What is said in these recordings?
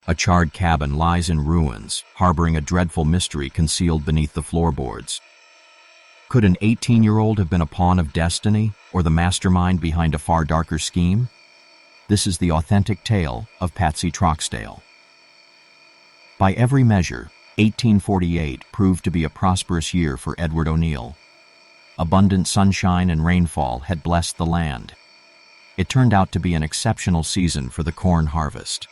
A charred cabin lies in ruins, harboring a dreadful mystery concealed beneath the floorboards. Could an 18-year-old have been a pawn of destiny, or the mastermind behind a far darker scheme? This is the authentic tale of Patsey Troxdale. By every measure, 1848 proved to be a prosperous year for Edward O'Neill. Abundant sunshine and rainfall had blessed the land. It turned out to be an exceptional season for the corn harvest.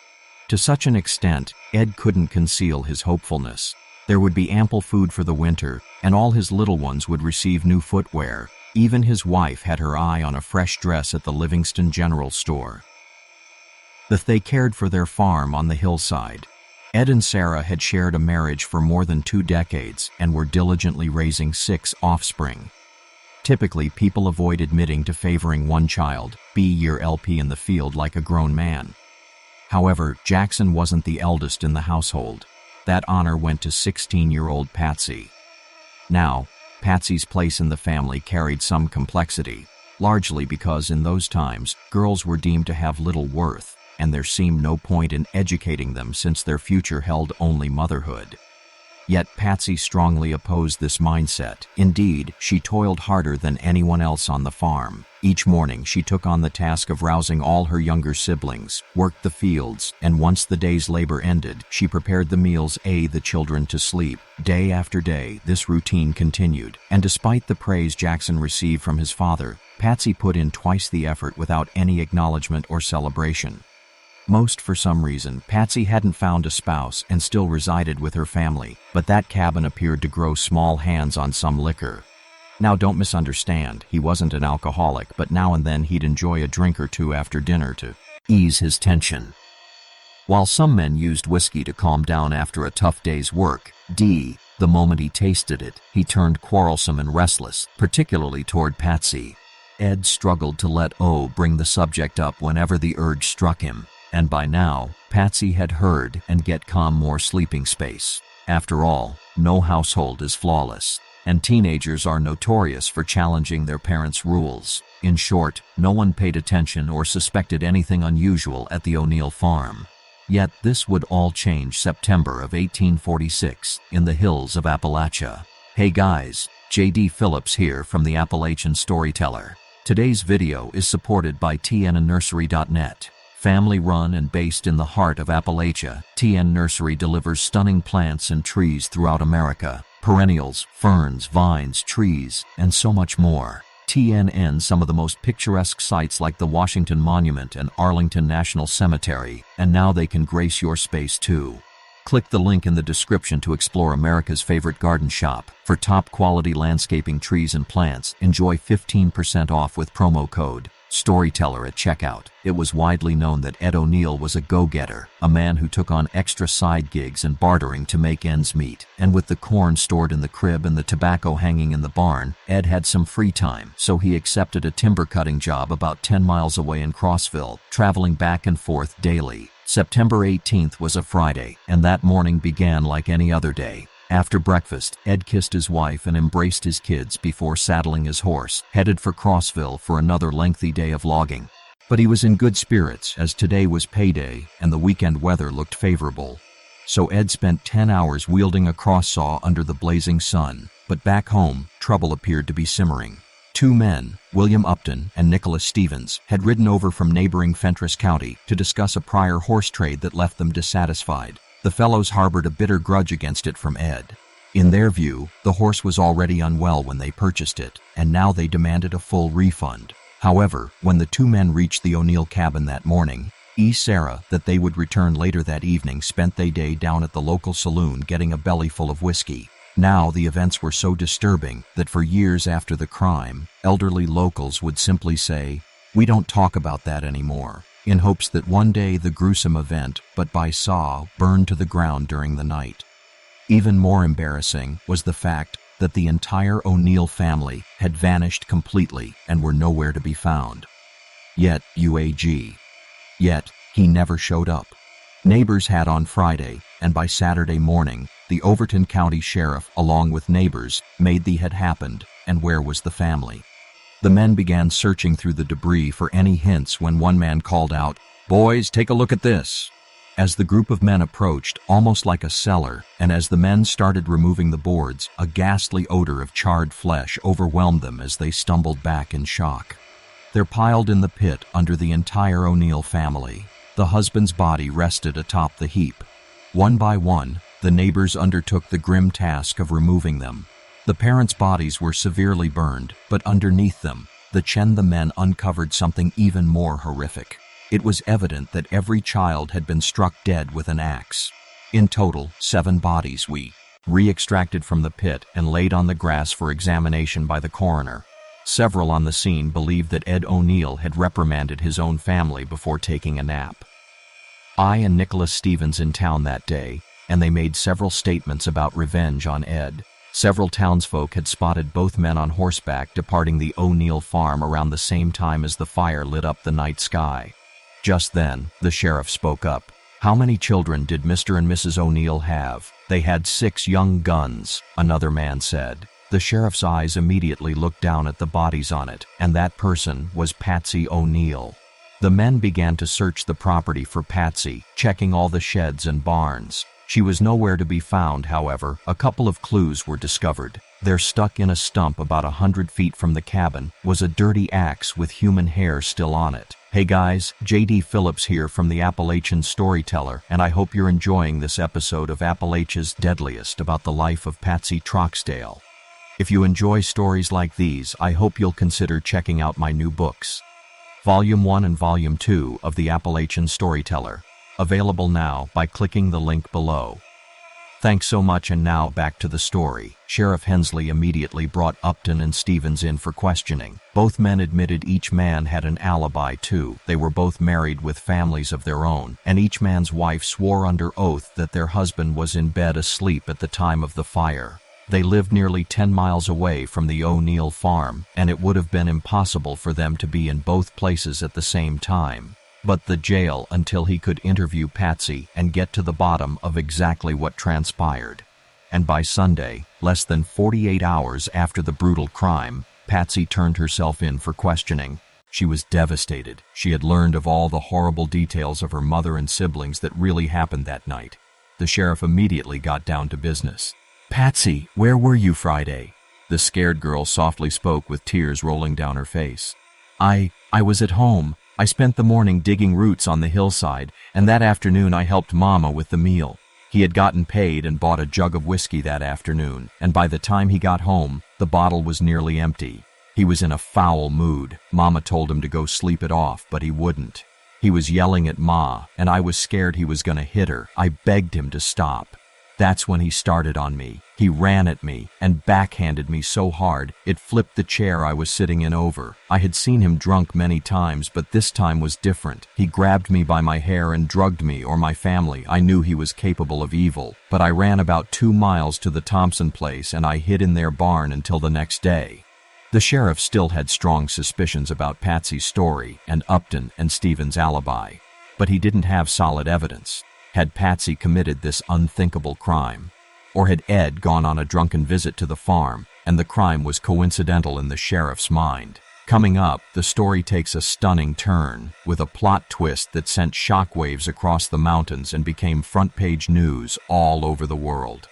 To such an extent, Ed couldn't conceal his hopefulness. There would be ample food for the winter, and all his little ones would receive new footwear. Even his wife had her eye on a fresh dress at the Livingston General Store. They cared for their farm on the hillside. Ed and Sarah had shared a marriage for more than 2 decades and were diligently raising 6 offspring. Typically, people avoid admitting to favoring one child, be LP in the field like a grown man. However, Jackson wasn't the eldest in the household. That honor went to 16-year-old Patsey. Now, Patsey's place in the family carried some complexity, largely because in those times, girls were deemed to have little worth, and there seemed no point in educating them since their future held only motherhood. Yet Patsey strongly opposed this mindset. Indeed, she toiled harder than anyone else on the farm. Each morning she took on the task of rousing all her younger siblings, worked the fields, and once the day's labor ended, she prepared the meals, the children to sleep. Day after day, this routine continued, and despite the praise Jackson received from his father, Patsey put in twice the effort without any acknowledgement or celebration. For some reason, Patsey hadn't found a spouse and still resided with her family, but that cabin appeared to grow small hands on some liquor. Now don't misunderstand, he wasn't an alcoholic, but now and then he'd enjoy a drink or two after dinner to ease his tension. While some men used whiskey to calm down after a tough day's work, the moment he tasted it, he turned quarrelsome and restless, particularly toward Patsey. Ed struggled to let bring the subject up whenever the urge struck him. And by now, Patsey had heard and get more sleeping space. After all, no household is flawless, and teenagers are notorious for challenging their parents' rules. In short, no one paid attention or suspected anything unusual at the O'Neill farm. Yet this would all change September of 1846 in the hills of Appalachia. Hey guys, J.D. Phillips here from the Appalachian Storyteller. Today's video is supported by tnnursery.net. Family-run and based in the heart of Appalachia, TN Nursery delivers stunning plants and trees throughout America, perennials, ferns, vines, trees, and so much more. TNN some of the most picturesque sites like the Washington Monument and Arlington National Cemetery, and now they can grace your space too. Click the link in the description to explore America's favorite garden shop. For top-quality landscaping trees and plants, enjoy 15% off with promo code Storyteller at checkout. It was widely known that Ed O'Neill was a go-getter, a man who took on extra side gigs and bartering to make ends meet. And with the corn stored in the crib and the tobacco hanging in the barn, Ed had some free time, so he accepted a timber cutting job about 10 miles away in Crossville, traveling back and forth daily. September 18th was a Friday, and that morning began like any other day. After breakfast, Ed kissed his wife and embraced his kids before saddling his horse, headed for Crossville for another lengthy day of logging. But he was in good spirits as today was payday and the weekend weather looked favorable. So Ed spent 10 hours wielding a cross saw under the blazing sun. But back home, trouble appeared to be simmering. 2 men, William Upton and Nicolas Stephens, had ridden over from neighboring Fentress County to discuss a prior horse trade that left them dissatisfied. The fellows harbored a bitter grudge against it from Ed. In their view, the horse was already unwell when they purchased it, and now they demanded a full refund. However, when the 2 men reached the O'Neill cabin that morning, Sarah that they would return later that evening spent their day down at the local saloon getting a belly full of whiskey. Now the events were so disturbing that for years after the crime, elderly locals would simply say, "We don't talk about that anymore," in hopes that one day the gruesome event, but by saw, burned to the ground during the night. Even more embarrassing was the fact that the entire O'Neill family had vanished completely and were nowhere to be found. Yet he never showed up. Neighbors had on Friday, and by Saturday morning, the Overton County Sheriff, along with neighbors, made the had happened, and where was the family? The men began searching through the debris for any hints when one man called out, "Boys, take a look at this." As the group of men approached, almost like a cellar, and as the men started removing the boards, a ghastly odor of charred flesh overwhelmed them as they stumbled back in shock. They're piled in the pit under the entire O'Neill family. The husband's body rested atop the heap. One by one, the neighbors undertook the grim task of removing them. The parents' bodies were severely burned, but underneath them, the men uncovered something even more horrific. It was evident that every child had been struck dead with an axe. In total, 7 bodies were re-extracted from the pit and laid on the grass for examination by the coroner. Several on the scene believed that Ed O'Neill had reprimanded his own family before taking a nap. I and Nicolas Stephens in town that day, and they made several statements about revenge on Ed. Several townsfolk had spotted both men on horseback departing the O'Neill farm around the same time as the fire lit up the night sky. Just then, the sheriff spoke up. "How many children did Mr. and Mrs. O'Neill have?" "They had 6 young guns," another man said. The sheriff's eyes immediately looked down at the bodies on it, and that person was Patsey O'Neill. The men began to search the property for Patsey, checking all the sheds and barns. She was nowhere to be found, however. A couple of clues were discovered. There, stuck in a stump about 100 feet from the cabin, was a dirty axe with human hair still on it. Hey guys, J.D. Phillips here from the Appalachian Storyteller, and I hope you're enjoying this episode of Appalachia's Deadliest about the life of Patsey Troxdale. If you enjoy stories like these, I hope you'll consider checking out my new books, Volume 1 and Volume 2 of the Appalachian Storyteller, available now by clicking the link below. Thanks so much, and now back to the story. Sheriff Hensley immediately brought Upton and Stephens in for questioning. Both men admitted each man had an alibi too. They were both married with families of their own, and each man's wife swore under oath that their husband was in bed asleep at the time of the fire. They lived nearly 10 miles away from the O'Neill farm, and it would have been impossible for them to be in both places at the same time. But the jail until he could interview Patsey and get to the bottom of exactly what transpired. And by Sunday, less than 48 hours after the brutal crime, Patsey turned herself in for questioning. She was devastated. She had learned of all the horrible details of her mother and siblings that really happened that night. The sheriff immediately got down to business. "Patsey, where were you Friday?" The scared girl softly spoke with tears rolling down her face. I was at home. I spent the morning digging roots on the hillside, and that afternoon I helped Mama with the meal. He had gotten paid and bought a jug of whiskey that afternoon, and by the time he got home, the bottle was nearly empty. He was in a foul mood. Mama told him to go sleep it off, but he wouldn't. He was yelling at Ma, and I was scared he was going to hit her. I begged him to stop. That's when he started on me. He ran at me and backhanded me so hard, it flipped the chair I was sitting in over. I had seen him drunk many times, but this time was different. He grabbed me by my hair and drugged me or my family. I knew he was capable of evil, but I ran about 2 miles to the Thompson place and I hid in their barn until the next day. The sheriff still had strong suspicions about Patsey's story and Upton and Stephens' alibi, but he didn't have solid evidence. Had Patsey committed this unthinkable crime? Or had Ed gone on a drunken visit to the farm, and the crime was coincidental in the sheriff's mind? Coming up, the story takes a stunning turn, with a plot twist that sent shockwaves across the mountains and became front-page news all over the world.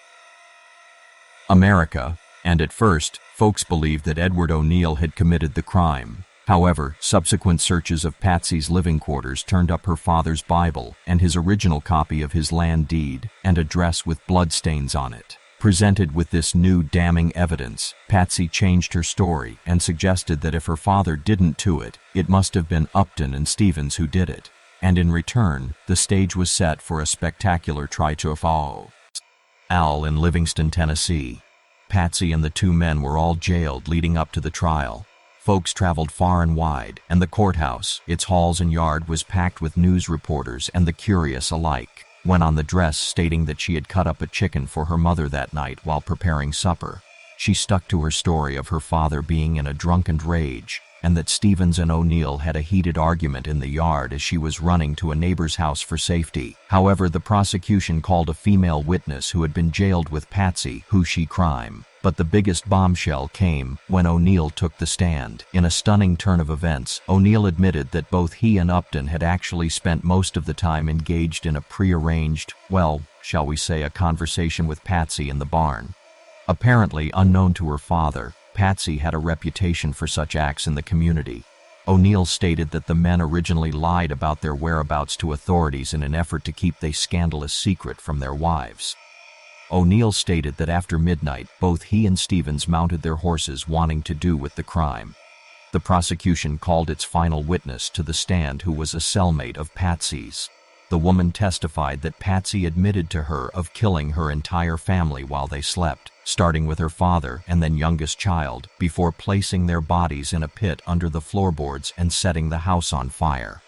America, and at first, folks believed that Edward O'Neill had committed the crime. However, subsequent searches of Patsey's living quarters turned up her father's Bible and his original copy of his land deed and address with bloodstains on it. Presented with this new damning evidence, Patsey changed her story and suggested that if her father didn't do it, it must have been Upton and Stephens who did it. And in return, the stage was set for a spectacular trial in Livingston, Tennessee. Patsey and the 2 men were all jailed leading up to the trial. Folks traveled far and wide, and the courthouse, its halls and yard, was packed with news reporters and the curious alike. Went on the dress stating that she had cut up a chicken for her mother that night while preparing supper. She stuck to her story of her father being in a drunken rage, and that Stephens and O'Neill had a heated argument in the yard as she was running to a neighbor's house for safety. However, the prosecution called a female witness who had been jailed with Patsey, who she crime. But the biggest bombshell came when O'Neill took the stand. In a stunning turn of events, O'Neill admitted that both he and Upton had actually spent most of the time engaged in a prearranged, well, shall we say, a conversation with Patsey in the barn. Apparently unknown to her father, Patsey had a reputation for such acts in the community. O'Neill stated that the men originally lied about their whereabouts to authorities in an effort to keep the scandalous secret from their wives. O'Neill stated that after midnight, both he and Stephens mounted their horses wanting to do with the crime. The prosecution called its final witness to the stand, who was a cellmate of Patsey's. The woman testified that Patsey admitted to her of killing her entire family while they slept, starting with her father and then youngest child, before placing their bodies in a pit under the floorboards and setting the house on fire.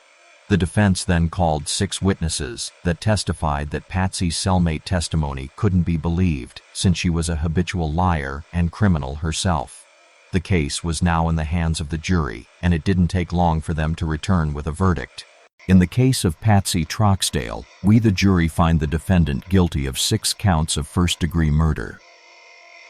The defense then called 6 witnesses that testified that Patsey's cellmate testimony couldn't be believed, since she was a habitual liar and criminal herself. The case was now in the hands of the jury, and it didn't take long for them to return with a verdict. In the case of Patsey Troxdale, we the jury find the defendant guilty of 6 counts of first-degree murder.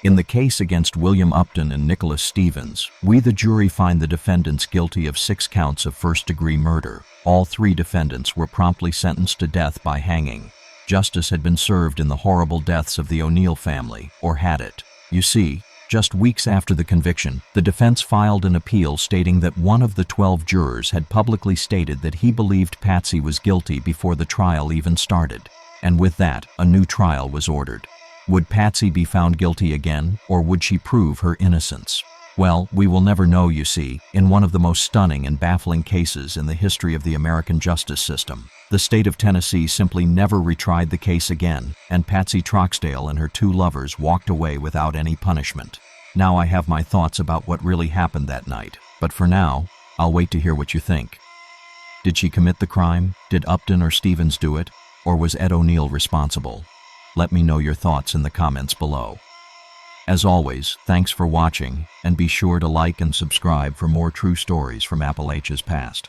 In the case against William Upton and Nicolas Stephens, we the jury find the defendants guilty of 6 counts of first-degree murder. All 3 defendants were promptly sentenced to death by hanging. Justice had been served in the horrible deaths of the O'Neill family, or had it. You see, just weeks after the conviction, the defense filed an appeal stating that one of the 12 jurors had publicly stated that he believed Patsey was guilty before the trial even started. And with that, a new trial was ordered. Would Patsey be found guilty again, or would she prove her innocence? Well, we will never know, you see, in one of the most stunning and baffling cases in the history of the American justice system. The state of Tennessee simply never retried the case again, and Patsey Troxdale and her 2 lovers walked away without any punishment. Now I have my thoughts about what really happened that night, but for now, I'll wait to hear what you think. Did she commit the crime? Did Upton or Stephens do it? Or was Ed O'Neill responsible? Let me know your thoughts in the comments below. As always, thanks for watching, and be sure to like and subscribe for more true stories from Appalachia's past.